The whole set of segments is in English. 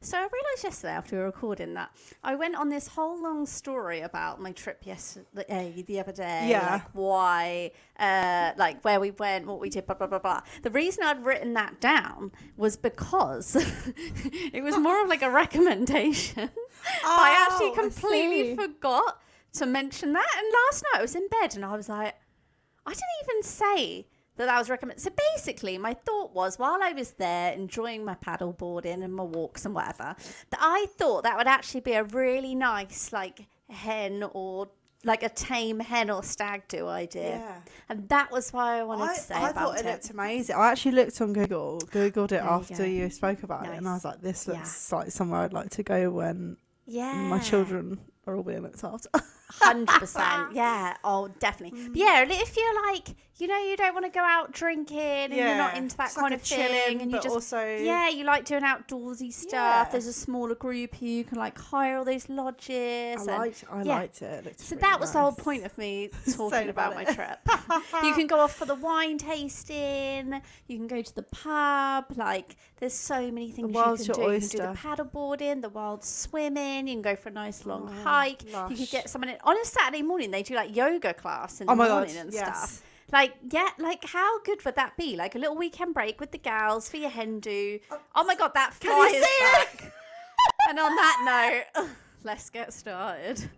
So I realised yesterday after we were recording that I went on this whole long story about my trip yesterday, the other day. Yeah. Like why, like where we went, what we did, blah, blah, blah, blah. The reason I'd written that down was because it was more of like a recommendation. I actually completely forgot to mention that. And last night I was in bed and I was like, I didn't even say that was recommended. So basically, my thought was, while I was there enjoying my paddle boarding and my walks and whatever, that I thought that would actually be a really nice, like, hen or like a tame hen or stag do idea. Yeah. And that was why I wanted to say about it. I thought it looked amazing. I actually looked on Googled it after you spoke about it, and I was like, this looks like somewhere I'd like to go when my children are all being looked after. 100%. Yeah. Oh, definitely. But yeah, if you're like, you know, you don't want to go out drinking and you're not into that kind of thing, and you just also you like doing outdoorsy stuff. There's a smaller group here. You can like hire all those lodges. I liked it. It so really that was nice. the whole point of me talking about my trip. You can go off for the wine tasting. You can go to the pub. Like, there's so many things you can do. You can do the paddle boarding, the wild swimming. You can go for a nice long hike. Lush. You could get someone in. On a Saturday morning, they do like yoga class in the morning and stuff. Like, like how good would that be? Like a little weekend break with the gals for your hen do. Oh my God, that fly is back. And on that note, let's get started.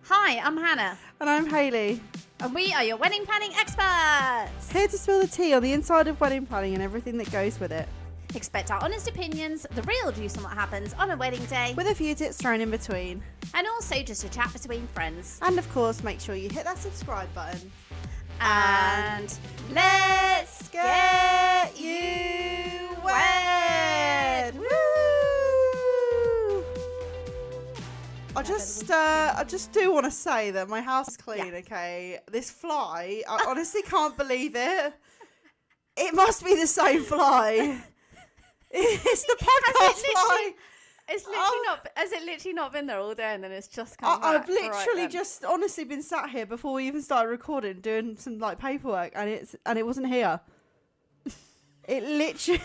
Hi, I'm Hannah. And I'm Hayley. And we are your wedding planning experts. Here to spill the tea on the inside of wedding planning and everything that goes with it. Expect our honest opinions, the real juice on what happens on a wedding day. With a few tips thrown in between. And also just a chat between friends. And of course, make sure you hit that subscribe button. And let's get you wed! Woo! I just do want to say that my house is clean, okay? This fly, I honestly can't believe it. It must be the same fly. It's the podcast fly. It's literally not. Has it literally not been there all day, and then it's just come back? I've literally just honestly been sat here before we even started recording, doing some like paperwork, and it wasn't here. It literally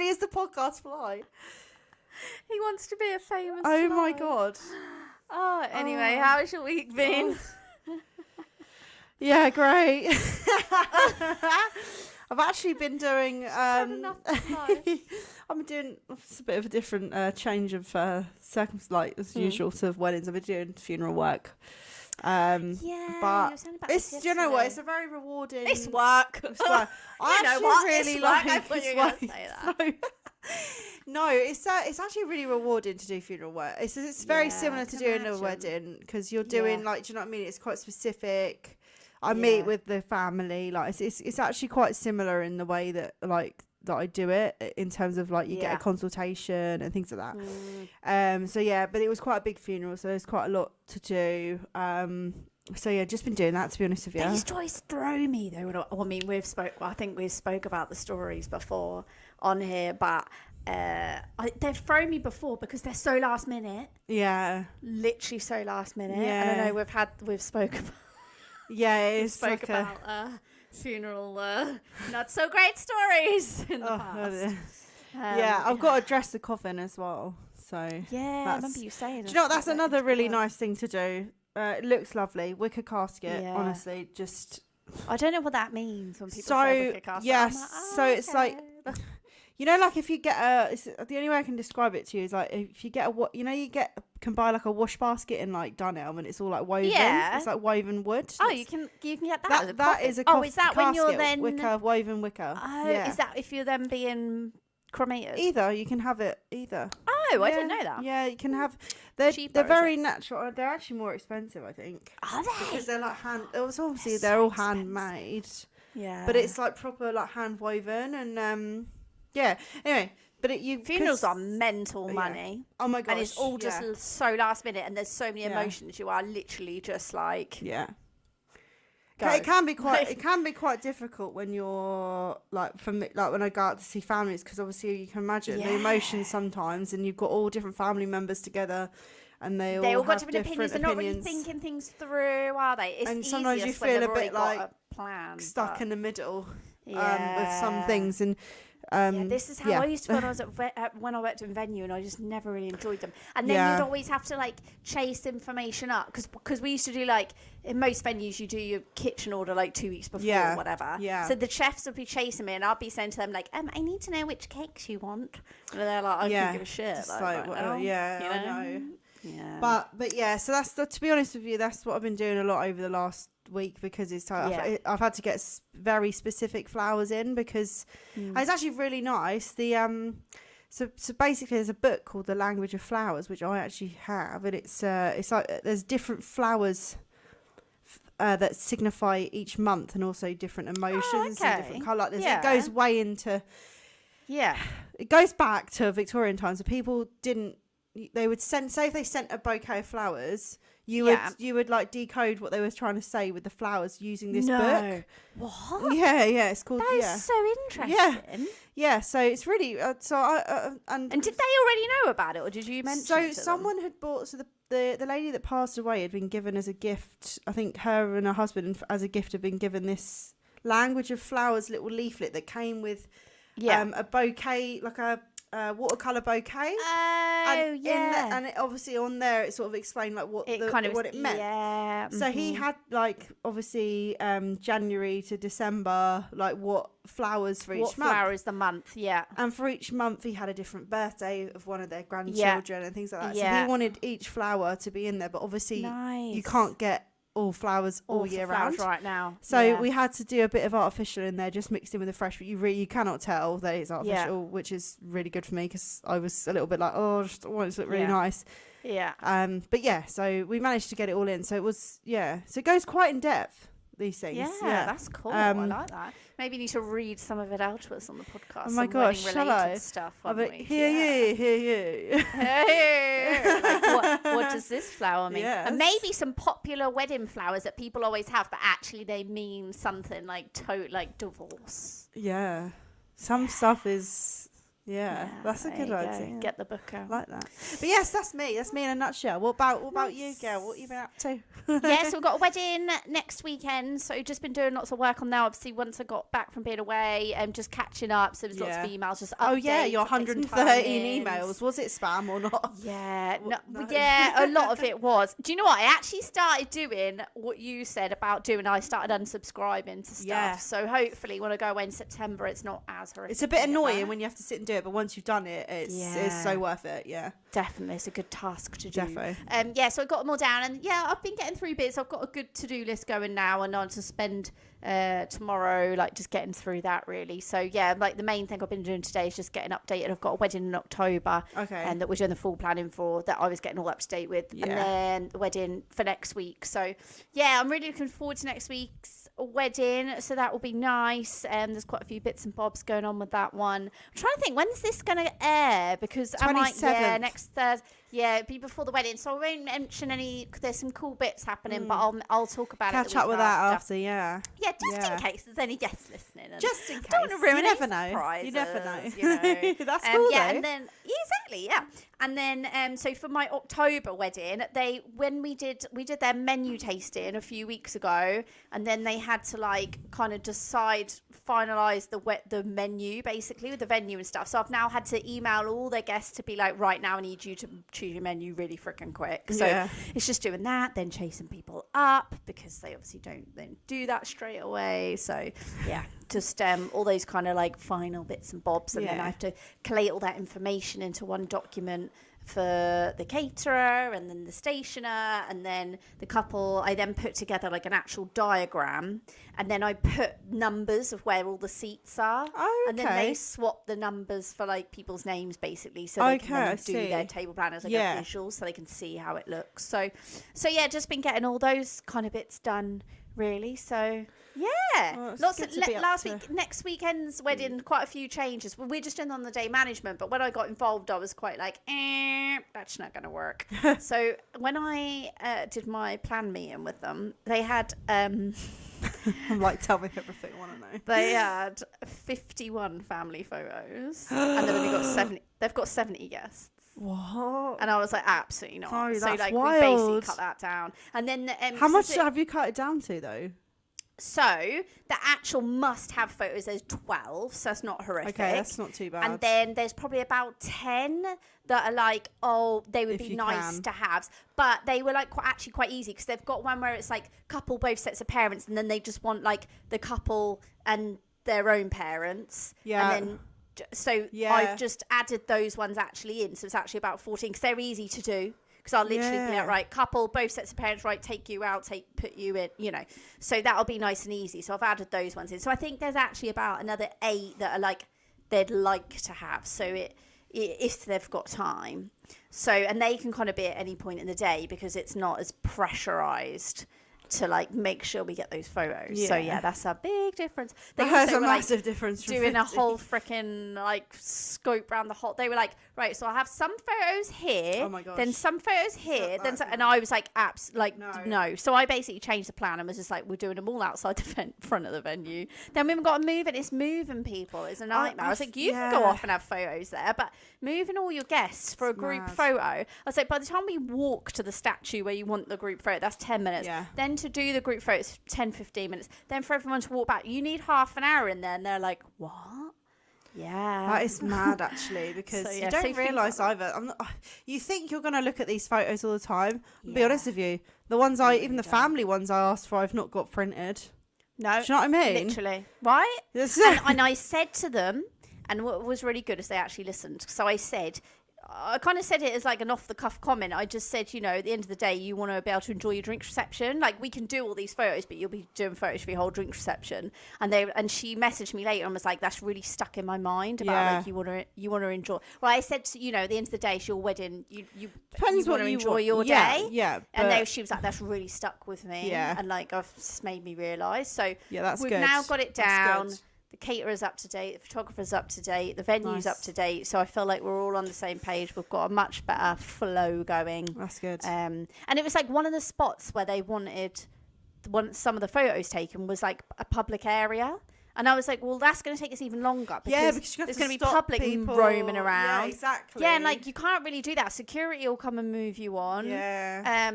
is the podcast fly. He wants to be a famous. Oh fly. my God. Oh, anyway, how's your week been? Yeah, great. I've actually been doing. I'm doing. It's a bit of a different change of circumstances, like as usual, to weddings. I've been doing funeral work. But it's, you know what? It's a very rewarding. It's work. It's work. I actually really like. I thought you were going to say that. No, it's actually really rewarding to do funeral work. It's very similar to doing a wedding because you're doing like, do you know what I mean? It's quite specific. I meet with the family, like it's actually quite similar in the way that that I do it, in terms of like you get a consultation and things like that. So yeah, but it was quite a big funeral, so there's quite a lot to do. So yeah, just been doing that, to be honest with you. These stories throw me though. I mean, I think we've spoke about the stories before on here, but they've thrown me before because they're so last minute. Yeah, literally so last minute. Yeah. And I know we've spoken about. Yeah, it is. Spoke about funeral not so great stories in the past. I've got to dress the coffin as well. So I remember you saying. Do you know what? That's another really nice thing to do. It looks lovely. Wicker casket, honestly, just. I don't know what that means when people say wicker casket. Yes, it's like. You know, like if you get the only way I can describe it to you is like if you get can buy like a wash basket in like Dunelm and it's all like woven. Yeah. It's like woven wood. Oh, you can get that. That is a is that casket, when you're then woven wicker? Oh, is that if you're then being cremated? Either you can have it either. Oh, I didn't know that. Yeah, you can have. They're very natural. They're actually more expensive, I think. Are they? Because they're like obviously they're all handmade. Yeah. But it's like proper like hand woven and yeah. Anyway, but funerals are mental money. Oh my gosh. And it's all just so last minute, and there's so many emotions. You are literally just like It can be quite difficult when you're like, for me, like when I go out to see families, because obviously you can imagine the emotions sometimes, and you've got all different family members together. And they all got different opinions. They're not really thinking things through, are they? And sometimes you feel a bit like stuck in the middle with some things. And This is how I used to when I was when I worked in venue, and I just never really enjoyed them. And then you'd always have to like chase information up because we used to do like in most venues you do your kitchen order like 2 weeks before or whatever. Yeah. So the chefs would be chasing me, and I'd be saying to them like, I need to know which cakes you want, and they're like, I don't give a shit. I know. Yeah. But yeah, so that's to be honest with you, that's what I've been doing a lot over the last week because it's tight. Yeah. I've had to get very specific flowers in because it's actually really nice. The so basically there's a book called The Language of Flowers, which I actually have, and it's like there's different flowers that signify each month and also different emotions and different colour. It goes way into it goes back to Victorian times. So people they would say if they sent a bouquet of flowers, you would like decode what they were trying to say with the flowers using this book. What? Yeah, it's called. That is so interesting. Yeah. So it's really and did they already know about it, or did you mention? So someone had bought. So the lady that passed away had been given as a gift. I think her and her husband as a gift had been given this Language of Flowers little leaflet that came with a bouquet, like a watercolor bouquet. And it, obviously on there it sort of explained like what it meant. Yeah. So he had like obviously January to December, like what flowers for each month. What flower is the month? Yeah. And for each month he had a different birthday of one of their grandchildren and things like that. Yeah. So he wanted each flower to be in there, but obviously you can't get all flowers all year round right now. So we had to do a bit of artificial in there, just mixed in with the fresh, but you cannot tell that it's artificial, which is really good for me because I was a little bit like, I just want it to look really nice. Yeah. But so we managed to get it all in. So it was, so it goes quite in depth, these things. Yeah, that's cool. I like that. Maybe you need to read some of it out to us on the podcast. Oh my gosh, shall I? Stuff hear you. Like, what does this flower mean? Yes. And maybe some popular wedding flowers that people always have, but actually they mean something like divorce. Yeah. Some stuff is... Yeah, that's a good idea. Get the book out. I like that. But yes, that's me. That's me in a nutshell. What about you, girl? What have you been up to? So we've got a wedding next weekend. So just been doing lots of work on that. Obviously, once I got back from being away, just catching up. So there's lots of emails, just updates. Your 113 emails. Was it spam or not? Yeah, no. A lot of it was. Do you know what? I actually started doing what you said about doing. I started unsubscribing to stuff. Yeah. So hopefully, when I go away in September, it's not as horrific. It's a bit annoying when you have to sit and do it, but once you've done it, it's so worth it. Yeah, definitely, it's a good task to do. Defo. So I got them all down, and I've been getting through bits. I've got a good to-do list going now, and on to spend tomorrow, like just getting through that really. So like the main thing I've been doing today is just getting updated. I've got a wedding in October, and that we're doing the full planning for, that I was getting all up to date with, and then the wedding for next week. So I'm really looking forward to next week's wedding, so that will be nice. There's quite a few bits and bobs going on with that one. I'm trying to think, when's this going to air, because I might next Thursday. It'd be before the wedding, so I won't mention any. There's some cool bits happening, but I'll talk about Catch up with that after. In case there's any guests listening. Just in case. Don't want to ruin you never know. Surprises, you never know. That's cool though. And then exactly, and then so for my October wedding, we did their menu tasting a few weeks ago, and then they had to like kind of finalize the menu basically with the venue and stuff. So I've now had to email all their guests to be like, right now I need you to choose your menu really freaking quick. So it's just doing that, then chasing people up because they obviously don't then do that straight away. So just all those kind of like final bits and bobs, and then I have to collate all that information into one document for the caterer and then the stationer and then the couple. I then put together like an actual diagram, and then I put numbers of where all the seats are, and then they swap the numbers for like people's names basically, so they can then do their table plan as like a visual, so they can see how it looks. So just been getting all those kind of bits done really. So lots of next weekend's wedding, quite a few changes. We're just doing on the day management, but when I got involved I was quite like, that's not gonna work. So when I did my plan meeting with them, they had I'm like, tell me everything I want to know. They had 51 family photos and they've only got 70. They've got 70 guests. What? And I was like, absolutely not. So like wild. we basically cut that down. And then how much have you cut it down to though? So the actual must-have photos, there's 12, so that's not horrific. Okay, that's not too bad. And then there's probably about 10 that are like, oh, they would be nice to have. But they were like actually quite easy because they've got one where it's like couple, both sets of parents, and then they just want like the couple and their own parents. Yeah. And then I've just added those ones actually in. So it's actually about 14 because they're easy to do. Because I'll literally be like, right, couple, both sets of parents, right, take you out, put you in, you know. So that'll be nice and easy. So I've added those ones in. So I think there's actually about another 8 that are like, they'd like to have. So if they've got time. So, and they can kind of be at any point in the day because it's not as pressurized to like make sure we get those photos. Yeah. So yeah, that's a big difference. That's a massive difference. Doing a whole freaking like scope around the whole. They were like, right, so I'll have some photos here. Oh my gosh. Then some photos here. Then and I was like, no. So I basically changed the plan and was just like, we're doing them all outside the front of the venue. Then we've got to move it. It's moving people. It's a nightmare. I was like, you can go off and have photos there, but moving all your guests for a group photo. I was like, by the time we walk to the statue where you want the group photo, that's 10 minutes. Yeah. Then to do the group photo, it's 10, 15 minutes. Then for everyone to walk back, you need half an hour in there. And they're like, what? Yeah. That is mad, actually, because you don't realise either. You think you're going to look at these photos all the time. I'll be honest with you. The ones even the family ones I asked for, I've not got printed. No. Do you know what I mean? Literally. Right? and I said to them, and what was really good is they actually listened. So I kind of said it as like an off-the-cuff comment. I just said, you know, at the end of the day, you want to be able to enjoy your drinks reception. Like, we can do all these photos, but you'll be doing photos for your whole drinks reception. And she messaged me later and was like, that's really stuck in my mind about like you want to enjoy. Well, I said, you know, at the end of the day, it's your wedding. You want to enjoy your day. Yeah. And then she was like, that's really stuck with me. Yeah. And like, it's made me realise. So that's we've good. now got it down. The caterer's up to date, the photographer's up to date, the venue's up to date. So I feel like we're all on the same page. We've got a much better flow going. That's good. And it was like one of the spots where they wanted some of the photos taken was like a public area. And I was like, well, that's going to take us even longer. Because there's going to be public roaming around. Yeah, exactly. Yeah, and like you can't really do that. Security will come and move you on. Yeah.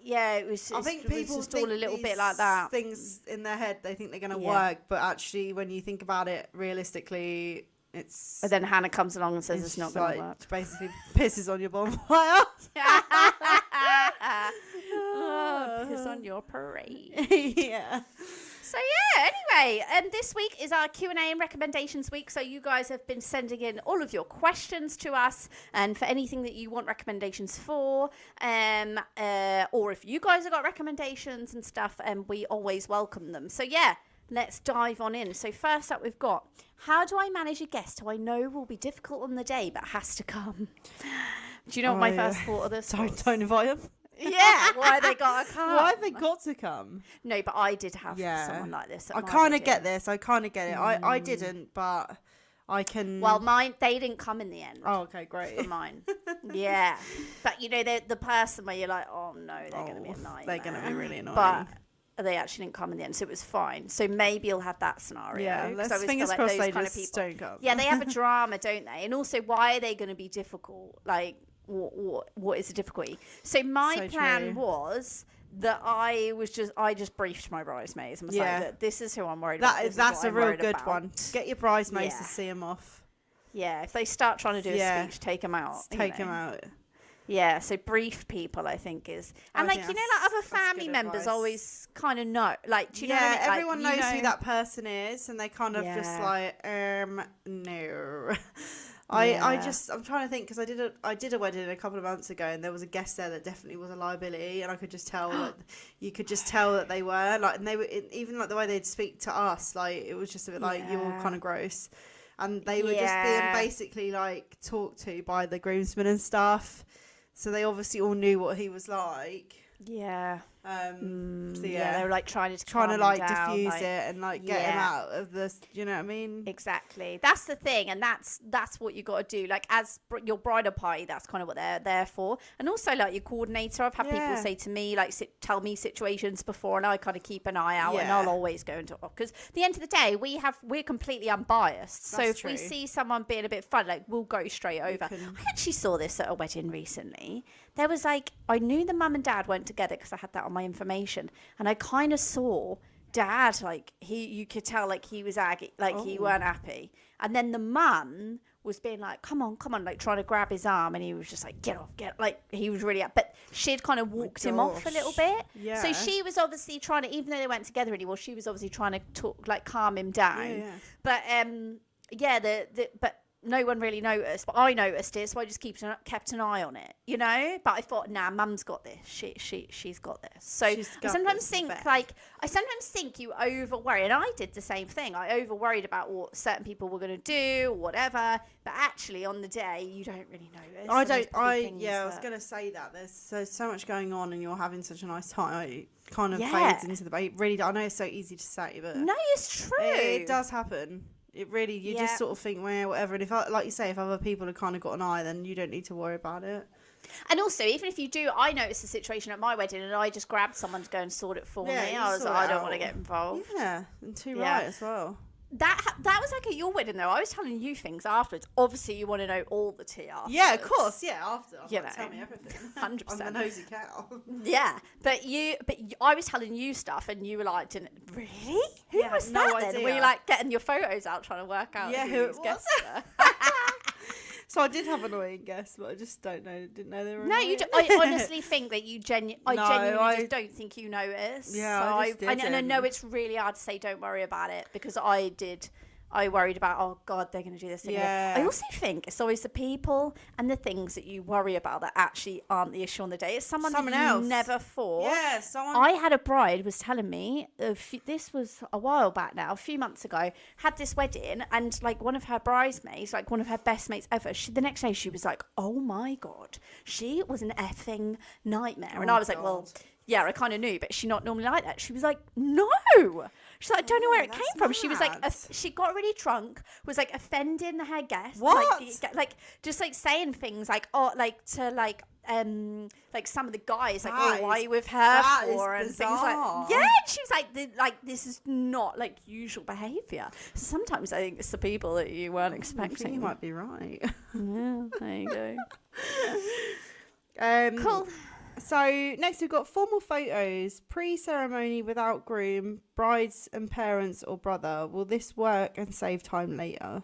It was. I think people just think all a little bit like that. Things in their head, they think they're going to work, but actually, when you think about it realistically, it's. But then Hannah comes along and says it's not going to work. Basically, pisses on your bonfire. Piss on your parade. Yeah. So anyway, this week is our Q&A and recommendations week. So you guys have been sending in all of your questions to us, and for anything that you want recommendations for, or if you guys have got recommendations and stuff, we always welcome them. So let's dive on in. So first up, we've got, how do I manage a guest who I know will be difficult on the day but has to come? Do you know what my first thought of this was? Don't invite them. Yeah, why they got to come? Why have they got to come? No, but I did have someone like this. I kind of get this. I kind of get it. I didn't, but I can. Well, mine, they didn't come in the end. Oh, okay, great. For mine. Yeah. But, you know, the person where you're like, oh, no, they're going to be a nightmare. They're going to be really annoying. But they actually didn't come in the end, so it was fine. So maybe you'll have that scenario. Yeah, let's fingers crossed they just don't come. Yeah, they have a drama, don't they? And also, why are they going to be difficult? Like, what is the difficulty? So my plan was that I just briefed my bridesmaids and was like, this is who I'm worried about. That's a real good one. Get your bridesmaids to see them off. Yeah, if they start trying to do a speech, take them out. Take them out. Yeah, so brief people, I think is, and like, you know, like other family members always kind of know, like, do you know what I mean? Everyone knows who that person is, and they kind of just like, no. I'm trying to think, because I did a wedding a couple of months ago, and there was a guest there that definitely was a liability, and I could just tell that you could just tell that they were like, and they were even like the way they'd speak to us, like it was just a bit like, you're kind of gross, and they were just being basically like talked to by the groomsmen and stuff, so they obviously all knew what he was like. Yeah. So they were like trying to like diffuse it and like get him out of this. You know what I mean? Exactly. That's the thing, and that's what you got to do. Like, as your bridal party, that's kind of what they're there for. And also, like, your coordinator, I've had people say to me, like, tell me situations before, and I kind of keep an eye out, and I'll always go into, because at the end of the day, we're completely unbiased. So if we see someone being a bit fun, like, we'll go straight over. I actually saw this at a wedding recently. There was like, I knew the mum and dad went together because I had that on my information, and I kind of saw dad, like you could tell like he was aggy, like he weren't happy. And then the mum was being like, come on, like trying to grab his arm, and he was just like, get off, like he was really up. But she'd kind of walked him off a little bit. Yeah. So she was obviously trying to, even though they weren't together anymore, she was obviously trying to talk, like calm him down. Yeah. But but no one really noticed, but I noticed it, so I just kept an eye on it, you know. But I thought, nah, Mum's got this. She's got this. So I sometimes think you over worry, and I did the same thing. I over worried about what certain people were going to do, or whatever. But actually, on the day, you don't really notice. I was going to say that there's so much going on, and you're having such a nice time. It kind of fades into the day. Really, I know it's so easy to say, but no, it's true. It does happen. It really, you just sort of think, well, whatever. And if, like you say, if other people have kind of got an eye, then you don't need to worry about it. And also, even if you do, I noticed the situation at my wedding, and I just grabbed someone to go and sort it for me. I was like, I don't want to get involved. Yeah, and right as well. That was like at your wedding though. I was telling you things afterwards. Obviously, you want to know all the tea afterwards. Yeah, of course. Yeah, after. You know, tell me everything. 100%. I'm the nosy cow. Yeah, but I was telling you stuff, and you were like, "Didn't really? Who was that?" Then idea. Were you like getting your photos out, trying to work out who it was? So I did have annoying guests, but I just didn't know they were. No, annoying. I honestly think that you genuinely just don't think you noticed. Yeah, so and I know it's really hard to say don't worry about it, because I did. I worried about, oh God, they're going to do this thing. Yeah. I also think it's always the people and the things that you worry about that actually aren't the issue on the day. It's someone else. Never thought. Yeah, someone. I had a bride was telling me, this was a while back now, a few months ago, had this wedding, and like one of her bridesmaids, like one of her best mates ever, the next day she was like, oh my God, she was an effing nightmare. And I was like, well, yeah, I kind of knew, but she's not normally like that. She was like, no. She's like, I don't know where it came from. Mad. She was like, she got really drunk, was like offending her guests. What? Like just like saying things like, oh, like to like some of the guys, like, oh, why are you with her for? And things like, yeah. And she was like, this is not like usual behaviour. So sometimes I think it's the people that you weren't expecting. You might be right. Yeah, there you go. Cool. So next we've got formal photos, pre-ceremony without groom, brides and parents or brother. Will this work and save time later?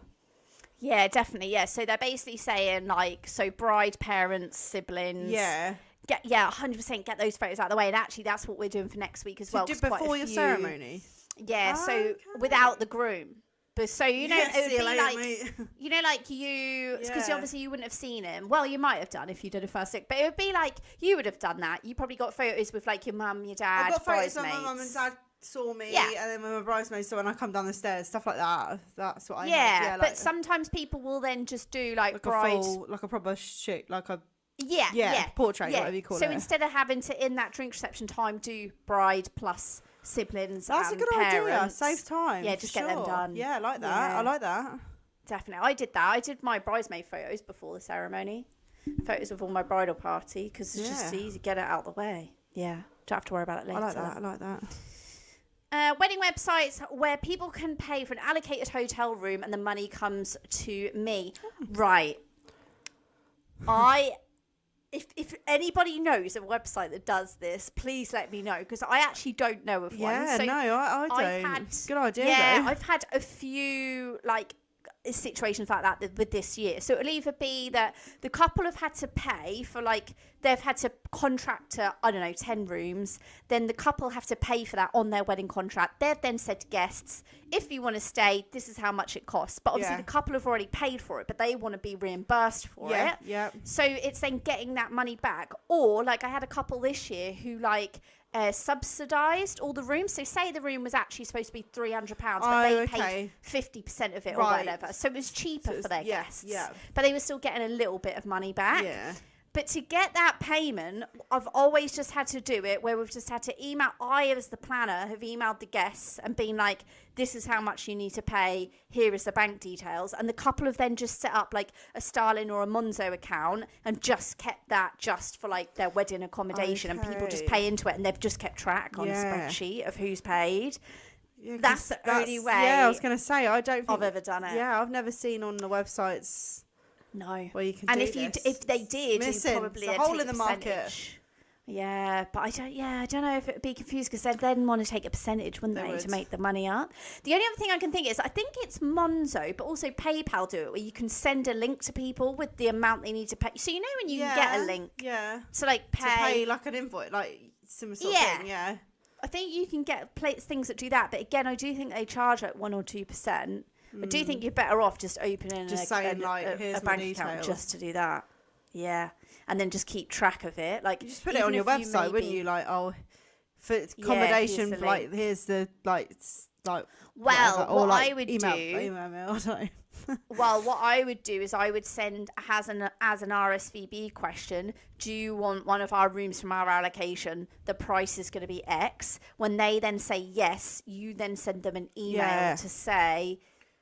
Yeah, definitely. Yeah. So they're basically saying like, so bride, parents, siblings. Yeah. 100% get those photos out of the way. And actually that's what we're doing for next week as well. Do before your ceremony? Yeah. So without the groom. But so, you know, it would be like, you know, like you, because obviously you wouldn't have seen him. Well, you might have done if you did a first look, but it would be like, you would have done that. You probably got photos with like your mum, your dad, I got photos bridesmaids. when my mum and dad saw me, and then when my bridesmaids saw when I come down the stairs, stuff like that. That's what I had. Yeah, but sometimes people will then just do like bride. Like a proper shoot, like a portrait, whatever you call it. So instead of having to, in that drink reception time, do bride plus siblings. That's a good idea. Saves time. Yeah, just get them done. Yeah, I like that. I like that. Definitely. I did that. I did my bridesmaid photos before the ceremony. Photos of all my bridal party, because it's just easy. Get it out of the way. Yeah. Don't have to worry about it later. I like that. Wedding websites where people can pay for an allocated hotel room and the money comes to me. Right. If anybody knows a website that does this, please let me know, because I actually don't know of one. Yeah, so I don't. Good idea, yeah, though. I've had a few like situations like that with this year. So it'll either be that the couple have had to pay for, like, they've had to contract to, I don't know, 10 rooms. Then the couple have to pay for that on their wedding contract. They've then said to guests, if you want to stay, this is how much it costs. But obviously the couple have already paid for it, but they want to be reimbursed for it. Yeah. So it's then getting that money back. Or like I had a couple this year who like subsidised all the rooms. So say the room was actually supposed to be £300, but they paid 50% of it or whatever. So it was cheaper for their guests. Yeah. But they were still getting a little bit of money back. Yeah. But to get that payment, I've always just had to do it where we've just had to email. I, as the planner, have emailed the guests and been like, this is how much you need to pay. Here is the bank details. And the couple have then just set up like a Starling or a Monzo account and just kept that just for like their wedding accommodation. And people just pay into it, and they've just kept track on a spreadsheet of who's paid. Yeah, that's the only way. Yeah, I was going to say, I don't think I've ever done it. Yeah, I've never seen on the websites. No. Well, you can and do if this. If they did, Missing. you probably it's a hole in the market. Yeah, but I don't know if it would be confused because they'd then want to take a percentage, wouldn't they, to make the money up. The only other thing I can think is, I think it's Monzo, but also PayPal do it, where you can send a link to people with the amount they need to pay. So, you know, when you get a link. Yeah. So, like, to pay like an invoice, like similar sort of thing, yeah. I think you can get things that do that, but again, I do think they charge like 1 or 2%. I do think you're better off just opening a bank account just to do that. Yeah, and then just keep track of it. Like, you just put it on your website, wouldn't you? Like, for accommodation, here's the Well, or I would email me, I don't know. Well, what I would do is I would send as an RSVP question, do you want one of our rooms from our allocation? The price is going to be X. When they then say yes, you then send them an email to say,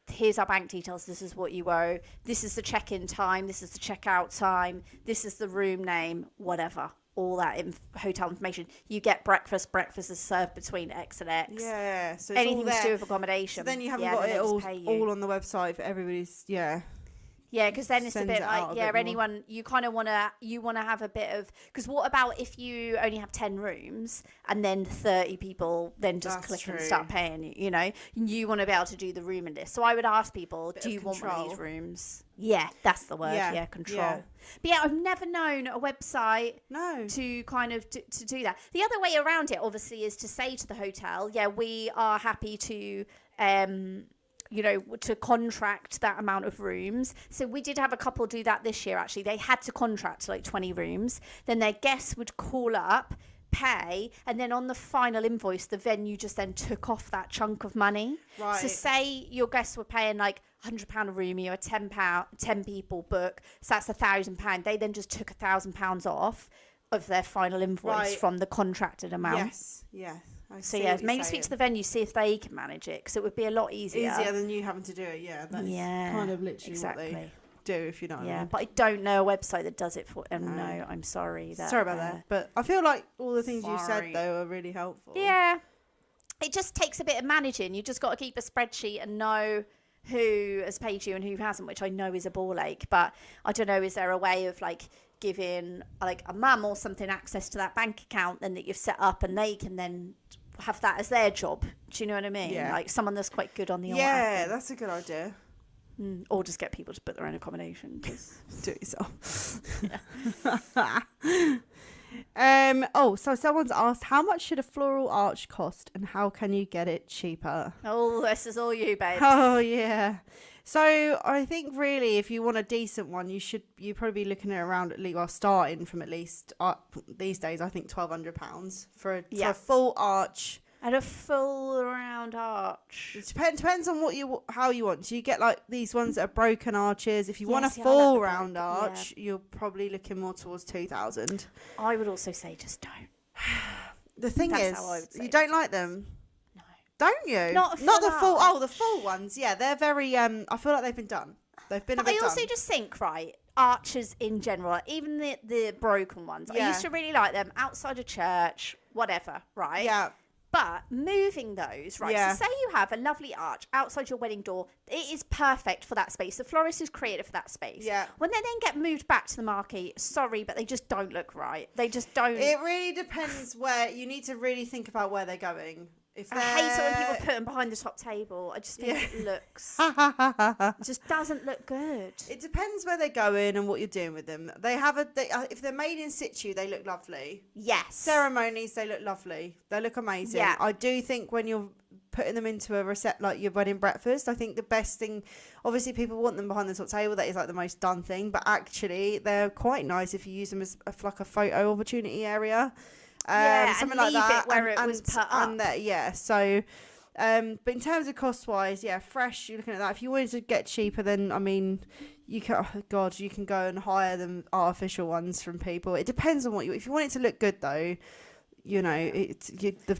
here's our bank details, this is what you owe, this is the check-in time, this is the check-out time, this is the room name, whatever. All that hotel information. You get breakfast. Breakfast is served between X and X. Yeah. So it's anything all to do with accommodation. So then you haven't got it all on the website for everybody's. Yeah. Yeah, because then it's a bit like, anyone, you kind of want to have a bit of, because what about if you only have 10 rooms and then 30 people then just click and start paying you, you know? You want to be able to do the room list. So I would ask people, do you want one of these rooms? Yeah, that's the word. Yeah, control. Yeah. But yeah, I've never known a website to kind of to do that. The other way around it, obviously, is to say to the hotel, yeah, we are happy to to contract that amount of rooms. So we did have a couple do that this year, actually. They had to contract like 20 rooms. Then their guests would call up, pay, and then on the final invoice, the venue just then took off that chunk of money. Right. So say your guests were paying like £100 a room, you had 10 people book, so that's £1,000. They then just took £1,000 off of their final invoice from the contracted amount. Yes, yes. So yeah, maybe speak to the venue, see if they can manage it, because it would be a lot easier than you having to do it. Yeah, that's kind of literally what they do, if you know what I mean. But I don't know a website that does it for. And no, I'm sorry. Sorry about that, but I feel like all the things you said though are really helpful. Yeah, it just takes a bit of managing. You just got to keep a spreadsheet and know who has paid you and who hasn't, which I know is a ball ache. But I don't know, is there a way of like giving like a mum or something access to that bank account then that you've set up, and they can then have that as their job? Do you know what I mean? Yeah. Like someone that's quite good on the yeah, that's a good idea. Or just get people to put their own accommodation. Do it yourself. So someone's asked, how much should a floral arch cost and how can you get it cheaper? Oh, this is all you, babe. Oh, yeah. So I think really if you want a decent one, you're probably be looking at around at least, starting from at least these days, I think £1,200 for a full arch. And a full round arch. It depends on how you want. So you get like these ones that are broken arches. If you want a full round arch, you're probably looking more towards 2,000. I would also say just don't. The thing is, you don't like them. No. Don't you? Not the full. Oh, the full ones. Yeah, they're very. I feel like they've been done. They've been. But I also just think, right, arches in general, even the broken ones. I used to really like them outside a church, whatever. Right. Yeah. But moving those, right, so say you have a lovely arch outside your wedding door, it is perfect for that space. The florist is created for that space. Yeah. When they then get moved back to the marquee, sorry, but they just don't look right. They just don't. It really depends where, you need to really think about where they're going. I hate it when people put them behind the top table. I just think it looks... it just doesn't look good. It depends where they're going and what you're doing with them. If they're made in situ, they look lovely. Yes. Ceremonies, they look lovely. They look amazing. Yeah. I do think when you're putting them into like your wedding breakfast, I think the best thing... Obviously, people want them behind the top table. That is like the most done thing. But actually, they're quite nice if you use them as like a photo opportunity area. Something like that, it where it was put up. So, but in terms of cost wise, fresh, you're looking at that. If you wanted to get cheaper, then I mean, you can go and hire them artificial ones from people. It depends on if you want it to look good though, you know,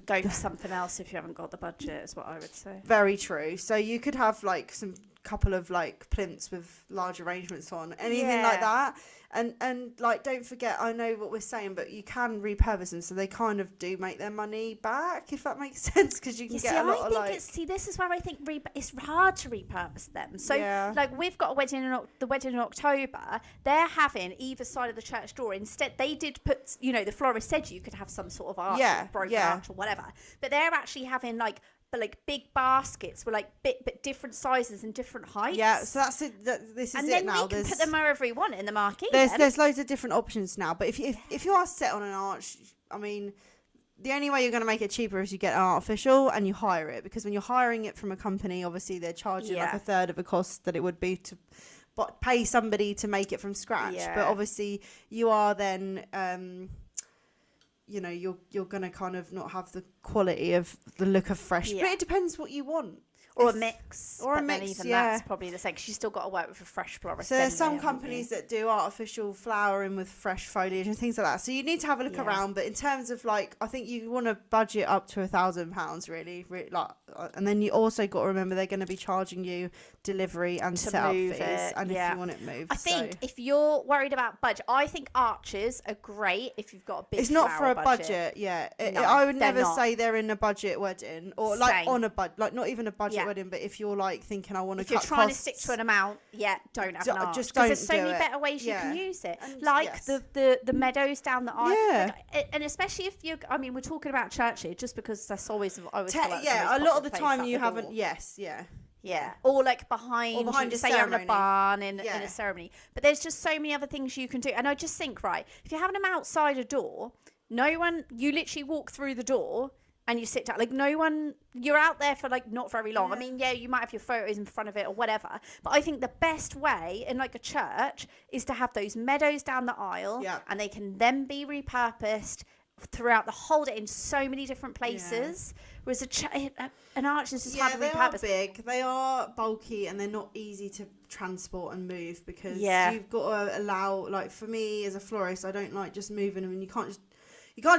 go for something else if you haven't got the budget, is what I would say. Very true. So you could have like some couple of like plinths with large arrangements on, anything like that. And like, don't forget, I know what we're saying, but you can repurpose them, so they kind of do make their money back, if that makes sense, because you can get a lot of like. This is where I think it's hard to repurpose them. So like, we've got a wedding the wedding in October. They're having either side of the church door. Instead, they did put, you know, the florist said you could have some sort of arch, or broken arch or whatever, but they're actually having like big baskets with like but different sizes and different heights. Yeah, so that's it. This is and it now. And then we can put them wherever we want in the marquee. There's loads of different options now. But if you are set on an arch, I mean, the only way you're going to make it cheaper is you get an artificial and you hire it, because when you're hiring it from a company, obviously they're charging like a third of the cost that it would be to pay somebody to make it from scratch. Yeah. But obviously you are then. You know, you're going to kind of not have the quality of the look of fresh. But it depends what you want. Or a mix. Or a mix, then even that's probably the same, because you've still got to work with a fresh florist. So there's some companies that do artificial flowering with fresh foliage and things like that. So you need to have a look around. But in terms of like, I think you want to budget up to £1,000 really, like, and then you also got to remember they're going to be charging you delivery and setup fees, and if you want it moved. I think if you're worried about budget, I think arches are great if you've got a big. It's not for a budget. I would never say they're in a budget wedding, or like on a budget, like not even a budget wedding, but if you're like thinking I want to cut costs, if you're trying to stick to an amount, don't have an arch, just because there's so many better ways you can use it, and like the meadows down the aisle, and especially if you're, I mean, we're talking about churches just because that's always I always feel like a lot of the time you haven't or like behind just say ceremony. You're in a barn in a ceremony, but there's just so many other things you can do. And I just think, right, if you're having them outside a door, you literally walk through the door and you sit down, like you're out there for like not very long. I mean, you might have your photos in front of it or whatever, but I think the best way in like a church is to have those meadows down the aisle, and they can then be repurposed throughout the whole day in so many different places. Whereas an arch is just hard to repurpose. They are big, they are bulky, and they're not easy to transport and move, because you've got to allow, like for me as a florist, I don't like just moving them, and you can't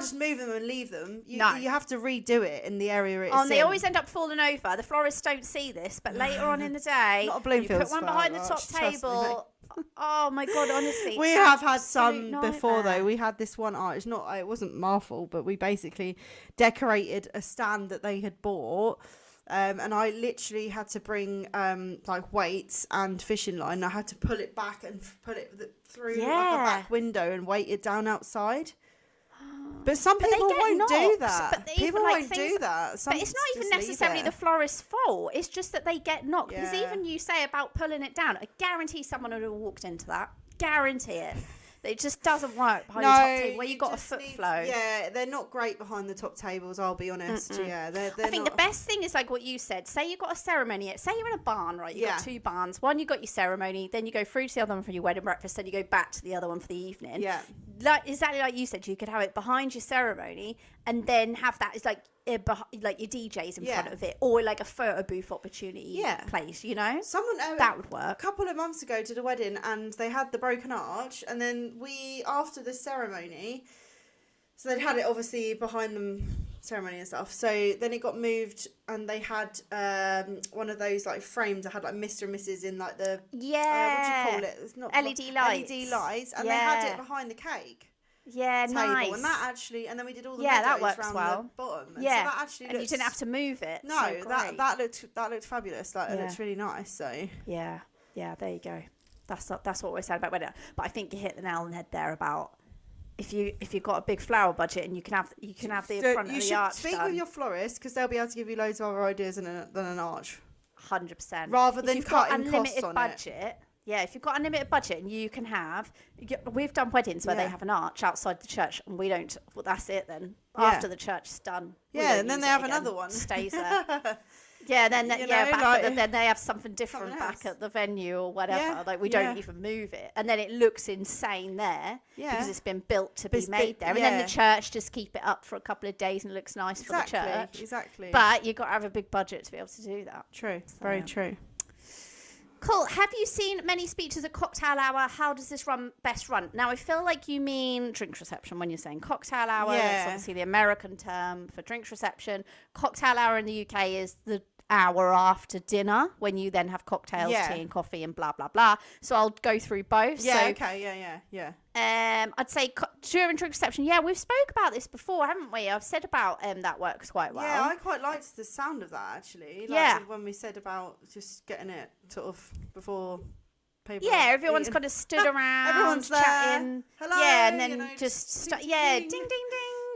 just move them and leave them. You have to redo it in the area it's in. They always end up falling over. The florists don't see this, but later on in the day, not a Bloomfield, you put one behind the top table. Oh my God, honestly. We have had some before though. We had this one arch. It wasn't my fault, but we basically decorated a stand that they had bought. And I literally had to bring like weights and fishing line. I had to pull it back and put it through like a back window and weight it down outside. But some people won't do that. People won't do that. But it's not even necessarily the florist's fault. It's just that they get knocked. Because even you say about pulling it down, I guarantee someone would have walked into that. Guarantee it. It just doesn't work behind the top table where you've got a foot flow. Yeah, they're not great behind the top tables, I'll be honest. Mm-mm. Yeah, they're I think the best thing is like what you said. Say you've got a ceremony. Say you're in a barn, right? You've got two barns. One, you got your ceremony. Then you go through to the other one for your wedding breakfast. Then you go back to the other one for the evening. Yeah. Like exactly like you said, you could have it behind your ceremony and then have that as like your DJs in front of it, or like a photo booth opportunity place, you know? Someone that would work. A couple of months ago did a wedding and they had the broken arch, and then after the ceremony, so they'd had it obviously behind them ceremony and stuff, so then it got moved and they had one of those like frames that had like Mr. and Mrs. in like the what do you call it? It's not LED lights, and they had it behind the cake. Yeah, table. nice. And that actually, and then we did all the that works around the bottom. And so that actually and you didn't have to move it. No, so that looked fabulous. Like it looks really nice. So yeah, there you go. That's what we're saying about wedding. But I think you hit the nail on the head there about if you've got a big flower budget and you can have the front of the arch. Speak with your florist, because they'll be able to give you loads of other ideas than an arch. 100%. Rather than cutting costs on budget. It. Yeah, if you've got unlimited budget and you can have, we've done weddings where they have an arch outside the church and we don't. Well, that's it then. After the church is done. And then they have another one. Stays there. then they have something different back at the venue or whatever. Yeah, like we don't even move it, and then it looks insane there because it's been built to be made there, and then the church just keep it up for a couple of days and it looks nice for the church. Exactly. But you've got to have a big budget to be able to do that. True. Very true. Cool. Have you seen many speeches at cocktail hour? How does this best run? Now, I feel like you mean drinks reception when you're saying cocktail hour. That's obviously the American term for drinks reception. Cocktail hour in the UK is the hour after dinner when you then have cocktails, tea and coffee and blah, blah, blah. So I'll go through both. Yeah, so, okay, yeah. I'd say during drink reception, we've spoke about this before, haven't we? I've said about that works quite well. Yeah, I quite liked the sound of that, actually. When we said about just getting it sort of before people everyone's kind of stood around, everyone's chatting. Hello, and then just ding, ding, ding.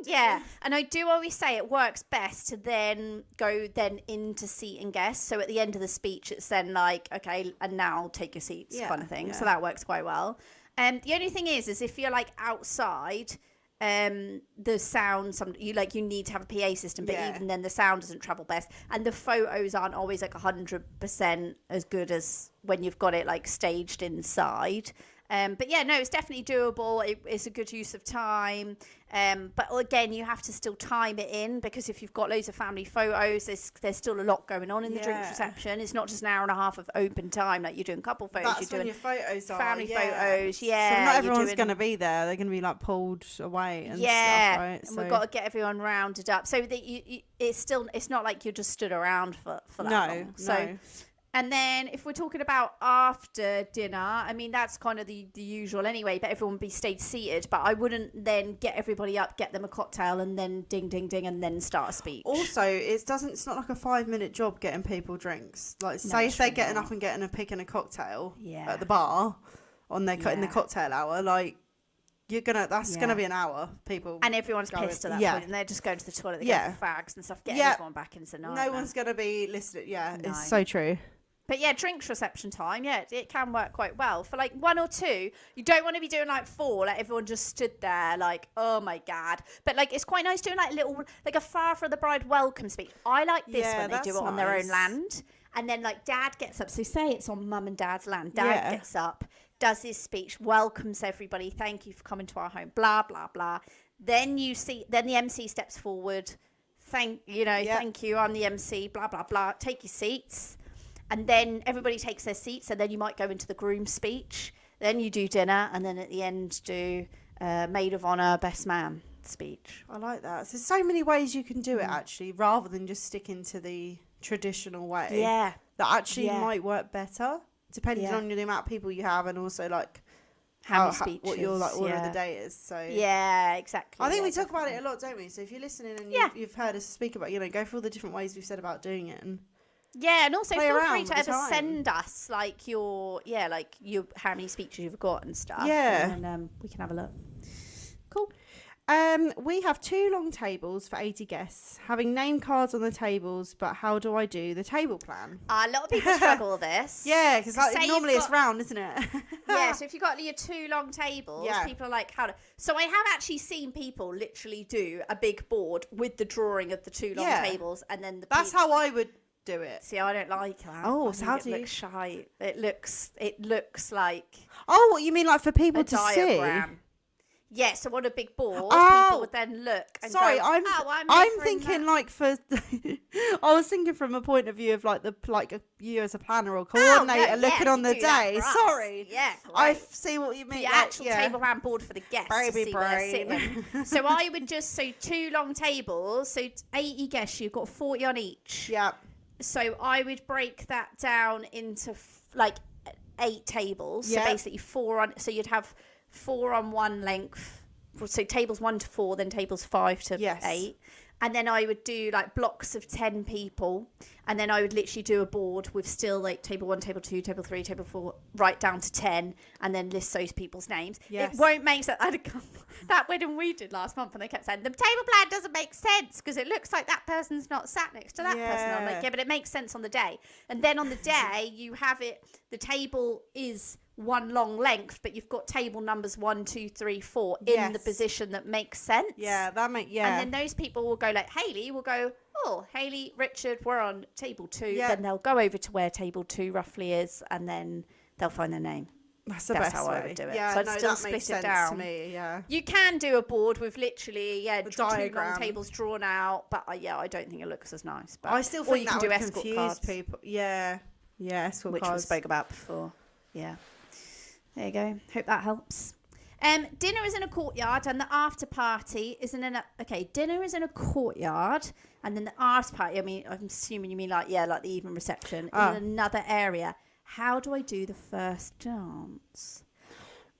Yeah, and I do always say it works best to then go into seat and guests. So at the end of the speech, it's then like, okay, and now take your seats kind of thing. Yeah. So that works quite well. The only thing is if you're like outside, the sound, you need to have a PA system, but even then the sound doesn't travel best, and the photos aren't always like 100% as good as when you've got it like staged inside. But it's definitely doable. It's a good use of time. But again, you have to still time it in, because if you've got loads of family photos, there's still a lot going on in the drinks reception. It's not just an hour and a half of open time like you're doing couple photos. That's you're when doing your photos are. Family photos, So not everyone's going to be there. They're going to be like pulled away and stuff, right? And we've got to get everyone rounded up. So that it's not like you're just stood around for that long. So. And then if we're talking about after dinner, I mean, that's kind of the usual anyway, but everyone would be stayed seated. But I wouldn't then get everybody up, get them a cocktail, and then ding, ding, ding, and then start a speech. Also, it's not like a 5-minute job getting people drinks. Like, say if they're getting up and picking a cocktail at the bar in the cocktail hour, like, that's gonna be an hour. People and everyone's pissed at that point, and they're just going to the toilet, they get fags and stuff, getting everyone back into the night. No one's gonna be listening. It's so true. But drinks reception time, it can work quite well. For like 1 or 2, you don't want to be doing like 4, like everyone just stood there like, oh my God. But like, it's quite nice doing like little, like a far for the bride welcome speech. I like this when they do it on their own land. And then like dad gets up. So say it's on mum and dad's land. Dad gets up, does his speech, welcomes everybody. Thank you for coming to our home, blah, blah, blah. Then the MC steps forward. Thank you, I'm the MC, blah, blah, blah. Take your seats. And then everybody takes their seats, and then you might go into the groom's speech. Then you do dinner, and then at the end do maid of honour, best man speech. I like that. So there's so many ways you can do it, actually, rather than just sticking to the traditional way. Yeah. That actually might work better, depending on the amount of people you have, and also like how many speeches, what your like order of the day is. So exactly. I think we talk about it a lot, don't we? So if you're listening and you've heard us speak about, go through all the different ways we've said about doing it, and and also feel free to ever send us like your how many speeches you've got and stuff. And then we can have a look. Cool. We have 2 long tables for 80 guests, having name cards on the tables, but how do I do the table plan? A lot of people struggle with this. Because normally it's round, isn't it? So if you've got your 2 long tables, people are like, how to... So I have actually seen people literally do a big board with the drawing of the 2 long tables, and then That's how I would do it. See, I don't like that. Oh, so how do you... It looks shy. It looks like... Oh, what you mean, like for people to diagram. See? Yeah, so on a big board, people would then look and sorry, go, I'm thinking like for... I was thinking from a point of view of like you as a planner or coordinator looking on the day. Sorry. Yeah, I see what you mean. The actual table round board for the guests to see where they're sitting. So I would just... So 2 long tables, so 80 guests, you've got 40 on each. Yeah. So I would break that down into like 8 tables. So basically 4 on... So you'd have... 4 on one length, so tables 1 to 4, then tables 5 to 8, and then I would do like blocks of 10 people, and then I would literally do a board with still like table 1, table 2, table 3, table 4, right down to 10, and then list those people's names. It won't make sense. That wedding we did last month, and they kept saying the table plan doesn't make sense because it looks like that person's not sat next to that person. I'm like, but it makes sense on the day. And then on the day you have it, the table is one long length, but you've got table numbers 1, 2, 3, 4 in the position that makes sense. And then those people will go like, Hayley will go, oh, Hayley, Richard, we're on table 2. Then they'll go over to where table 2 roughly is, and then they'll find their name. That's the best how way. I would do it. Yeah, so I'd still split it down. To me, You can do a board with literally the 2 diagram. long tables drawn out, but I don't think it looks as nice. But I still think that would confuse cards. people. Escort which cards. we spoke about before. Yeah. There you go. Hope that helps. Dinner is in a courtyard, and the after party is in dinner is in a courtyard, And then the after party, I mean, I'm assuming you mean like the evening reception in another area. How do I do the first dance?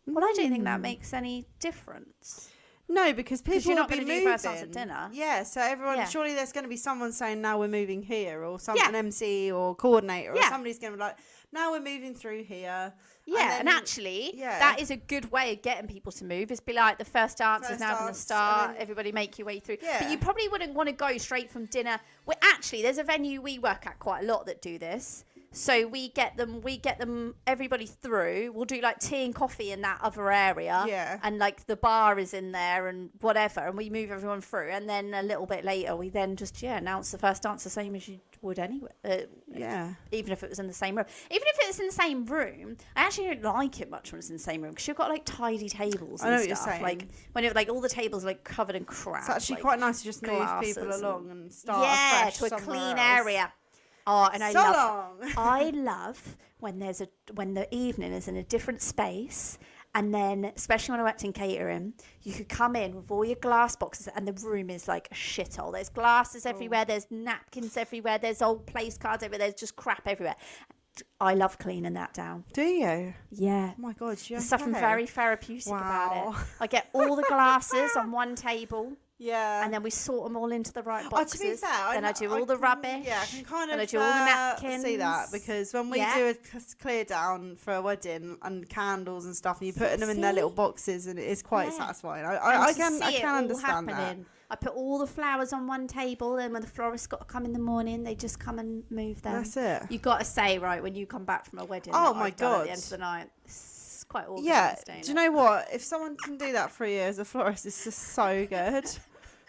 Well, I don't think that makes any difference. No, because people you're will not be going to moving. do first dance at dinner. Yeah, so everyone, surely there's going to be someone saying, now we're moving here, or an MC or coordinator, or somebody's going to be like, now we're moving through here. Yeah, and actually, that is a good way of getting people to move, is be like, the first dance is now going to start, everybody make your way through. Yeah. But you probably wouldn't want to go straight from dinner. Well, actually, there's a venue we work at quite a lot that do this. So we get them everybody through. We'll do like tea and coffee in that other area. Yeah. And like the bar is in there and whatever. And we move everyone through. And then a little bit later, we then just, announce the first dance the same as you would anyway. Even if it was in the same room. Even if it was in the same room, I actually don't like it much when it's in the same room because you've got like tidy tables and I know stuff. What you're saying. Like when it, like all the tables are like covered in crap. It's actually like, quite nice to just move people along and start fresh to a clean else. area. Oh, and I love when the evening is in a different space, and then especially when I worked in catering, you could come in with all your glass boxes, and the room is like a shithole. There's glasses everywhere, there's napkins everywhere, there's old place cards everywhere, there's just crap everywhere. I love cleaning that down. Do you? Yeah. Oh my God, there's something very therapeutic about it. I get all the glasses on one table. Yeah. And then we sort them all into the right boxes. To be fair, then I do all the rubbish. Yeah, I can kind of I do all the napkins. see that because when we do a clear down for a wedding and candles and stuff, and you put them in their little boxes, and it is quite satisfying. I can understand that. I put all the flowers on one table, and when the florist got to come in the morning, they just come and move them. That's it. You got to say, right, when you come back from a wedding, oh my God, at the end of the night. It's quite organised. Yeah. Do you know what? If someone can do that for you as a florist, it's just so good.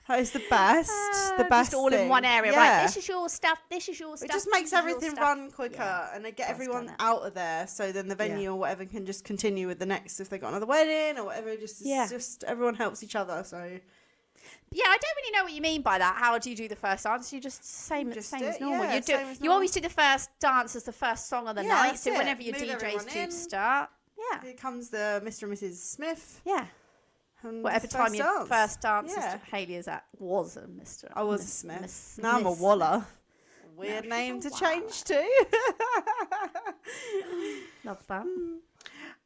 That is the best. The best. Just all thing. In one area, right? This is your stuff. This is your stuff. It just makes everything run quicker, and they get everyone out of there. So then the venue or whatever can just continue with the next if they got another wedding or whatever. Just everyone helps each other. So. Yeah, I don't really know what you mean by that. How do you do the first dance? You just same as normal. You always do the first dance as the first song of the night. So whenever your DJ's due to start, here comes the Mr. and Mrs. Smith. Yeah. Whatever time your first dance Hayley was a Mr. I was a Smith. Now I'm a Waller. Weird name to change to. Love that.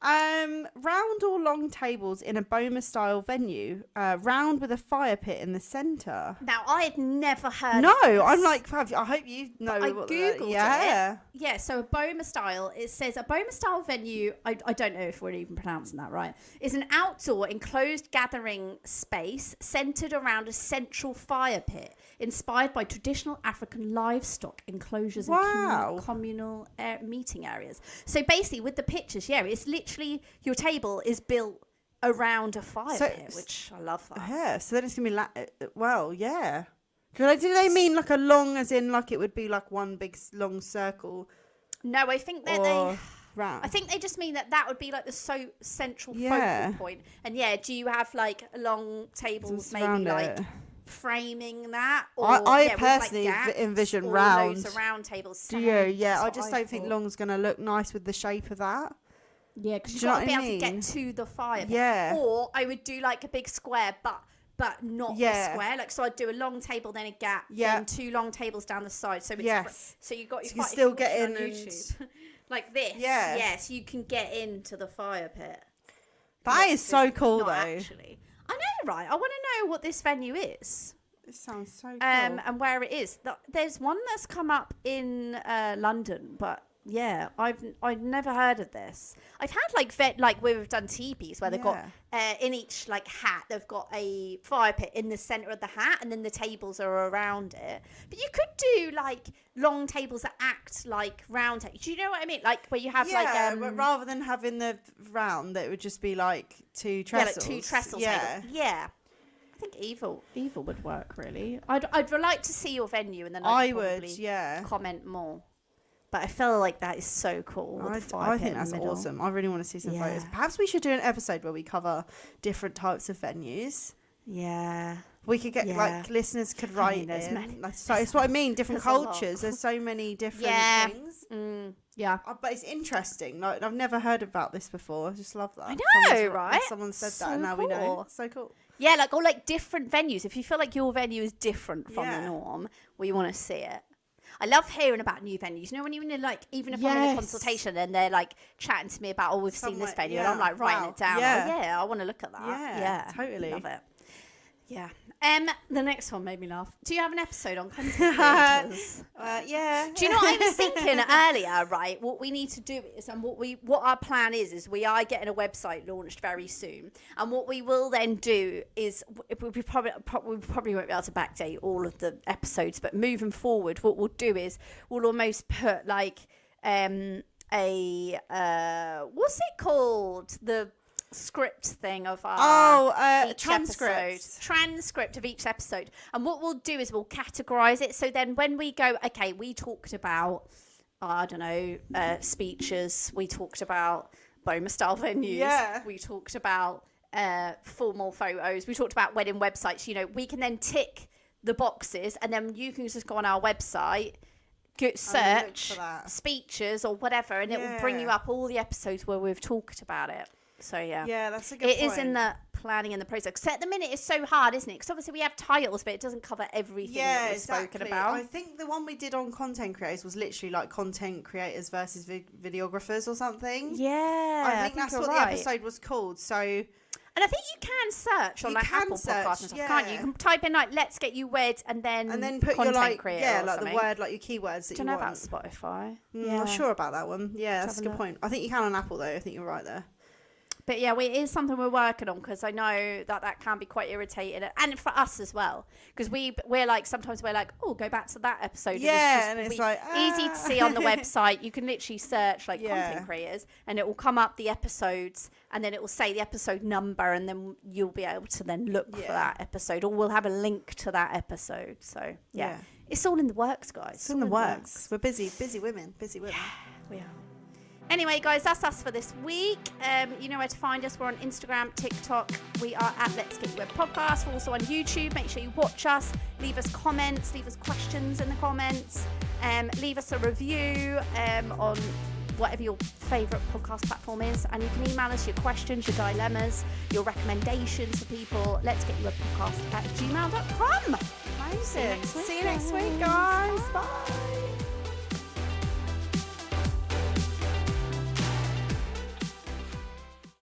Round or long tables in a Boma style venue. Round with a fire pit in the centre. Now I had never heard. No, I'm like, I hope you know. I googled it. Yeah. So a Boma style. It says a Boma style venue. I don't know if we're even pronouncing that right. Is an outdoor enclosed gathering space centered around a central fire pit, inspired by traditional African livestock enclosures and communal meeting areas. So basically, with the pictures, it's literally your table is built around a fire pit, which I love that. Yeah, so then it's going to be do they mean like a long, as in like it would be like one big long circle? No, I think that round. I think they just mean that would be like the central focal point. And do you have like long tables maybe like framing that? Or, I personally envision round. Loads of round tables. Do you? Yeah, I just don't think long's going to look nice with the shape of that. Yeah, because you've got to be able to get to the fire pit. Yeah. Or I would do like a big square, but not the square. Like, so I'd do a long table, then a gap, then two long tables down the side. So it's so you got your. So you can still get in YouTube. Like this. Yeah. Yes, you can get into the fire pit. That is so cool, though. Actually, I know, right? I want to know what this venue is. It sounds so cool. And where it is. There's one that's come up in London, but. Yeah, I've never heard of this. I've had like we've done teepees where they've got in each like hat they've got a fire pit in the center of the hat, and then the tables are around it. But you could do like long tables that act like round tables. Do you know what I mean? Like where you have but rather than having the round, it would just be like two trestles. Yeah, like two trestle tables. Yeah. I think either would work really. I'd like to see your venue, and then I would comment more. But I feel like that is so cool. I think that's awesome. I really want to see some photos. Perhaps we should do an episode where we cover different types of venues. Yeah. We could get like listeners could write in. So it's what I mean. Different cultures. There's so many different things. Yeah. But it's interesting. Like I've never heard about this before. I just love that. I know, right? Someone said that, and now we know. So cool. Yeah, like, or like different venues. If you feel like your venue is different from the norm, we want to see it. I love hearing about new venues. You know, when you're in like, even if I'm in a consultation and they're like chatting to me about, we've seen this venue, and I'm like writing it down. I want to look at that. Yeah, totally. Love it. Yeah. The next one made me laugh. Do you have an episode on content creators? Yeah. Do you know what I was thinking earlier? Right, what we need to do is, and what our plan is we are getting a website launched very soon, and what we will then do is we probably won't be able to backdate all of the episodes, but moving forward, what we'll do is we'll almost put like what's it called, the script thing of our transcript of each episode, and what we'll do is we'll categorize it, so then when we go, okay, we talked about I don't know, speeches, we talked about Boma style venues, we talked about formal photos, we talked about wedding websites, you know, we can then tick the boxes, and then you can just go on our website, search speeches or whatever, and it will bring you up all the episodes where we've talked about it. So yeah, that's a good point. It is in the planning and the process. Because at the minute it's so hard, isn't it? Because obviously we have titles, but it doesn't cover everything that we've spoken about. I think the one we did on content creators was literally like content creators versus videographers or something. Yeah, I think that's what the episode was called. So, and I think you can search on like Apple Podcasts and stuff, can't you? You can type in like "Let's Get You Wed" and then put content your like creator like the word, like your keywords that you want. Don't know about Spotify. I'm not sure about that one. Yeah, that's a good point. I think you can on Apple though. I think you're right there. But yeah, it is something we're working on, because I know that can be quite irritating, and for us as well, because we're like, sometimes we're like, oh, go back to that episode. Yeah, and it's like easy to see on the website. You can literally search like content creators, and it will come up the episodes, and then it will say the episode number, and then you'll be able to then look for that episode, or we'll have a link to that episode. So yeah. It's all in the works, guys. It's in the works. We're busy women. Yeah, we are. Anyway, guys, that's us for this week. You know where to find us. We're on Instagram, TikTok. We are at Let's Get You Wed Podcast. We're also on YouTube. Make sure you watch us. Leave us comments. Leave us questions in the comments. Leave us a review on whatever your favourite podcast platform is. And you can email us your questions, your dilemmas, your recommendations for people. Let's Get You Wed Podcast at gmail.com. Amazing. See you next week, guys. Bye.